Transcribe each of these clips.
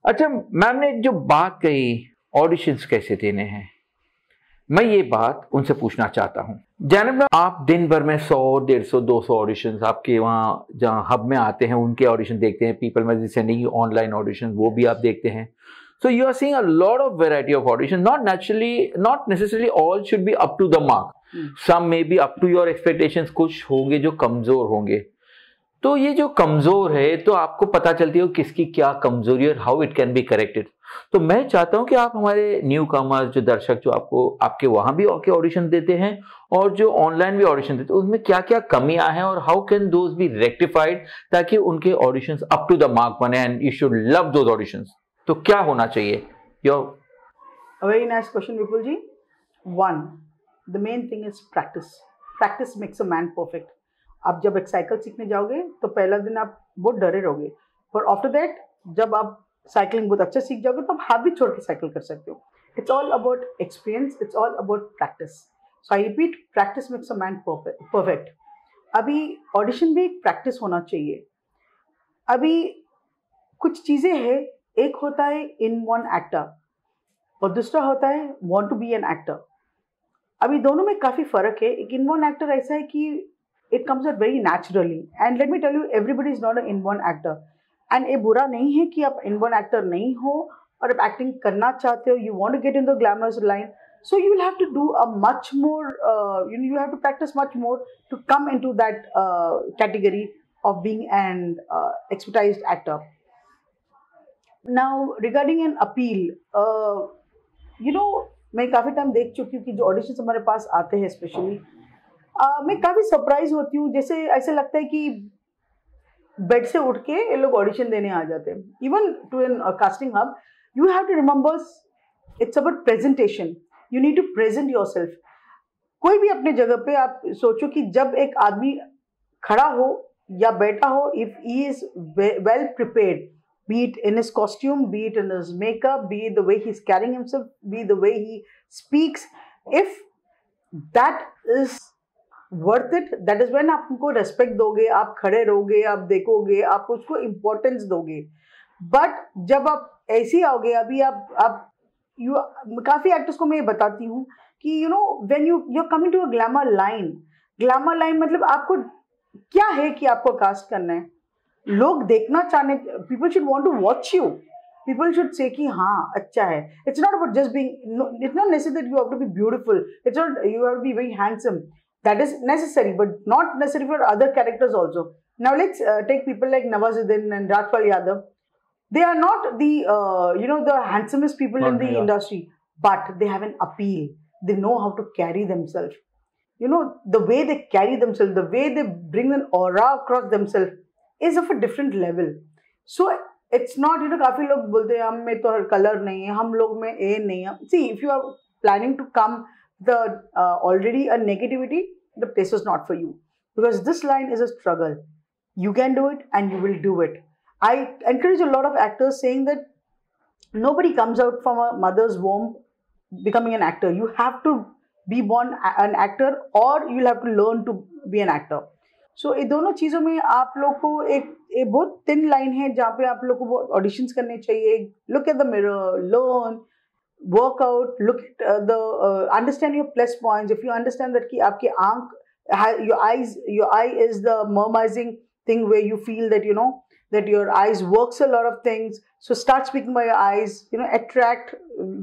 अच्छा मैम ने जो बात कही ऑडिशंस कैसे देने हैं, मैं ये बात उनसे पूछना चाहता हूँ। जैनब मैम, आप दिन भर में 100, 150, 200 ऑडिशंस आपके वहाँ जहाँ हब में आते हैं उनके ऑडिशन देखते हैं, people magic sending online audition वो भी आप देखते हैं। So you are seeing a lot of variety of auditions. Not necessarily all should be up to the mark. Some may be up to your expectations. कुछ होंगे जो कमजोर होंगे। तो ये जो कमजोर है तो आपको पता चलती है किसकी क्या कमजोरी और how it can be corrected. तो मैं चाहता हूं कि आप हमारे न्यू कमर्स जो दर्शक जो आपको आपके वहां भी ऑडिशन देते हैं और जो ऑनलाइन भी ऑडिशन देते हैं उनमें क्या क्या कमियां हैं और how can those be rectified ताकि उनके auditions up to the mark बने and you should love those auditions. तो क्या होना चाहिए? A very nice question, Vipul ji. One, the main thing is practice. Practice makes a man perfect. आप जब एक साइकिल सीखने जाओगे तो पहला दिन आप बहुत डरे रहोगे, पर आफ्टर दैट जब आप साइकिलिंग बहुत अच्छा सीख जाओगे तो आप हाथ भी छोड़ के साइकिल कर सकते हो। It's all about experience, it's all about practice. So I repeat, practice makes a man perfect. अभी ऑडिशन भी प्रैक्टिस होना चाहिए। अभी कुछ चीज़ें हैं, एक होता है इन वन एक्टर और दूसरा होता है want to be an actor. अभी दोनों में काफ़ी फ़र्क है। एक इन वन एक्टर ऐसा है कि it comes out very naturally, and let me tell you everybody is not a in one actor. And ये बुरा नहीं है कि आप इन वन एक्टर नहीं हो और आप एक्टिंग करना चाहते हो, you want to get in the glamorous line, so you will have to do a much more you have to practice much more to come into that category of being an expertised actor. Now regarding an appeal, मैं काफ़ी time देख चुकी हूँ कि जो auditions हमारे पास आते हैं स्पेशली, मैं काफ़ी सरप्राइज होती हूँ। जैसे ऐसे लगता है कि बेड से उठ के ये लोग ऑडिशन देने आ जाते हैं। Even to an Casting Hub, you have to remember it's about presentation. You need to present yourself. कोई भी अपने जगह पे आप सोचो कि जब एक आदमी खड़ा हो या बैठा हो, if he is well prepared, be it in his costume, be it in his makeup, be it the way he's carrying himself, be it the way he speaks, if that is worth it, that is when आप उनको respect दोगे, आप खड़े रहोगे, आप देखोगे, आप उसको importance दोगे। But जब आप ऐसे आओगे, अभी आप काफ़ी एक्टर्स को मैं ये बताती हूँ कि when you're coming to a glamour line मतलब आपको क्या है कि आपको कास्ट करना है, लोग देखना चाहने, people should want to watch you, people should say कि हाँ अच्छा है। It's not about just being, it's not necessary that you have to be beautiful, it's not you have to be very handsome, that is necessary but not necessary for other characters also. Now let's take people like Nawazuddin and Rajpal Yadav. They are not the handsomest people in the industry, but they have an appeal. They know how to carry themselves. The way they carry themselves, the way they bring an aura across themselves is of a different level. So it's not, काफी लोग बोलते हैं हम में तो colour नहीं है, हम लोग में ए नहीं है। See, if you are planning to come the already a negativity, the place is not for you, because this line is a struggle. You can do it and you will do it. I encourage a lot of actors saying that nobody comes out from a mother's womb becoming an actor. You have to be born an actor or you'll have to learn to be an actor. So ये दोनों चीज़ों में आप लोग को एक बहुत thin line है जहाँ पे आप लोग को ऑडिशंस करने चाहिए। Look at the mirror, learn, work out, look at understand your plus points. If you understand that कि आपके आँख, your eye is the mermizing thing where you feel that that your eyes works a lot of things. So start speaking by your eyes, attract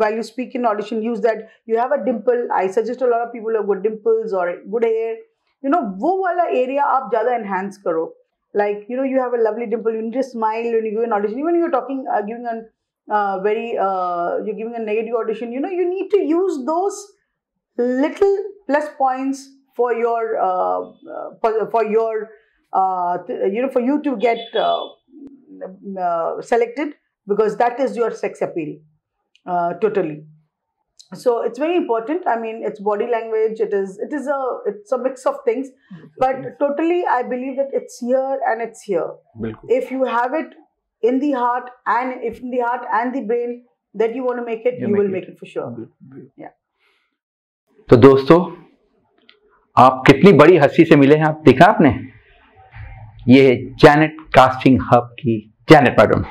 while you speak in audition, use that. You have a dimple, I suggest a lot of people who have good dimples or good hair, वो वाला area आप ज़्यादा enhance करो. Like, you have a lovely dimple, you need to smile when you give an audition. Even you're talking, giving you're giving a negative audition, you need to use those little plus points for you to get selected, because that is your sex appeal totally. So it's very important. I mean, it's body language, it's a mix of things, but totally I believe that it's here and it's here. If you have it in the heart and the brain that you want to make it, you will make it for sure. Yeah. तो दोस्तों, आप कितनी बड़ी हस्ती से मिले हैं, आप देखा आपने, ये जैनेट कास्टिंग हब की जैनेट मैडम।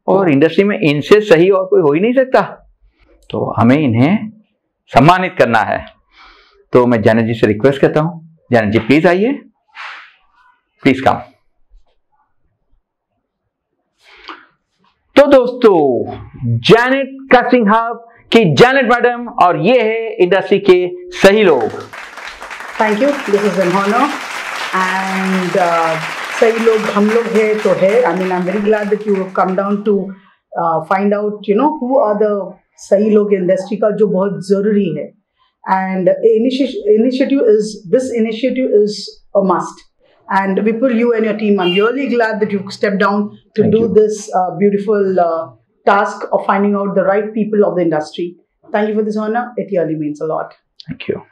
और इंडस्ट्री में इनसे सही और कोई हो ही नहीं सकता, तो हमें इन्हें सम्मानित करना है। तो मैं जैनेट जी से रिक्वेस्ट करता हूं, जैनेट जी प्लीज आइए, प्लीज कम। तो दोस्तों, जैनेट कास्टिंग हब की जैनेट मैडम, और ये है इंडस्ट्री के सही लोग। Thank you, this is an honour. And सही लोग हम लोग है तो है। I mean I am very glad that you have come down to find out you know who are the सही लोग इंडस्ट्री का, जो बहुत जरूरी है। And this initiative is a must, and Vipul, you and your team, I'm really glad that you've stepped down to do this beautiful task of finding out the right people of the industry. Thank you for this honor. It really means a lot. Thank you.